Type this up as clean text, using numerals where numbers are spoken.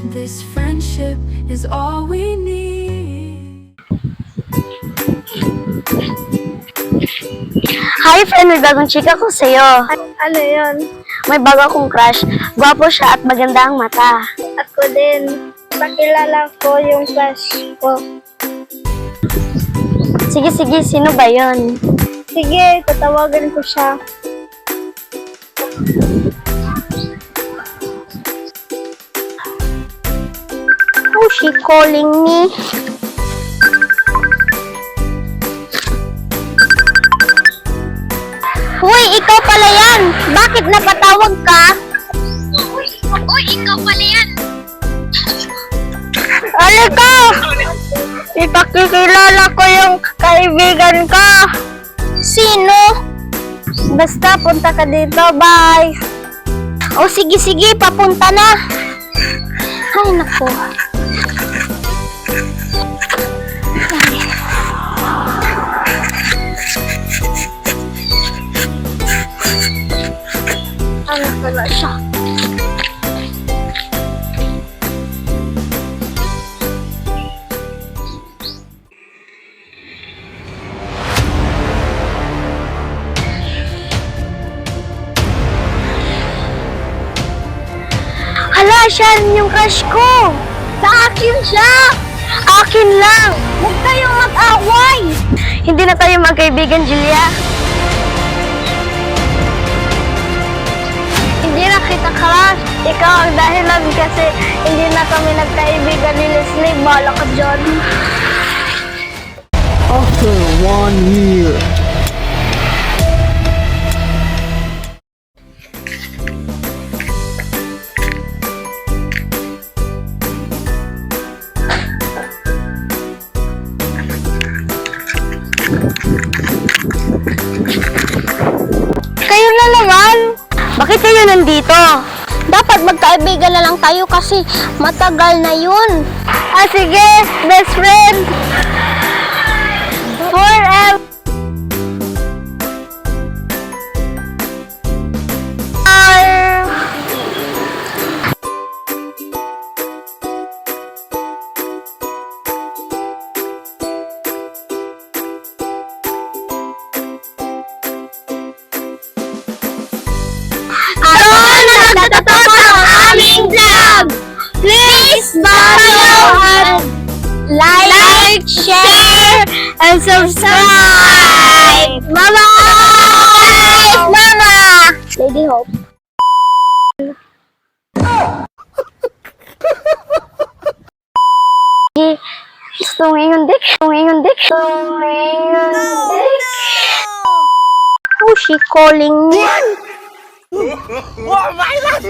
This friendship is all we need. Hi friend, may bagong chika ko sa'yo. Ano yun? May bago akong crush. Gwapo siya at maganda ang mata. Ako din. Pakilala ko yung crush ko. Sige, sino ba yon? Sige, tatawagan ko siya. Oh, she calling me. Uy, ikaw pala yan! Bakit napatawag ka? Uy, ikaw pala yan. Alika! Ipakikilala ko yung kaibigan ko. Sino? Basta, punta ka dito. Bye! O sige, papunta na. Ay, naku. Ano pala siya? Hala, siya rin yung crush ko. Sa akin siya. Akin lang. Huwag kayong mag-away. Hindi na tayo magkaibigan, Julia. Hindi na kita crush. Ikaw ang dahilan kasi hindi na kami nagkaibigan ni Leslie. Bahala ka dyan. After 1 year. Kayo na naman. Bakit kayo nandito? Dapat magkaibigan na lang tayo kasi matagal na yun. Ah, sige, best friend. Forever. Ano na nagtatapos ang aming vlog? Please follow and like, share, and subscribe! Bye-bye! Mama! Lady Hope. Tungin dik. Oh, she calling me. Oh my God!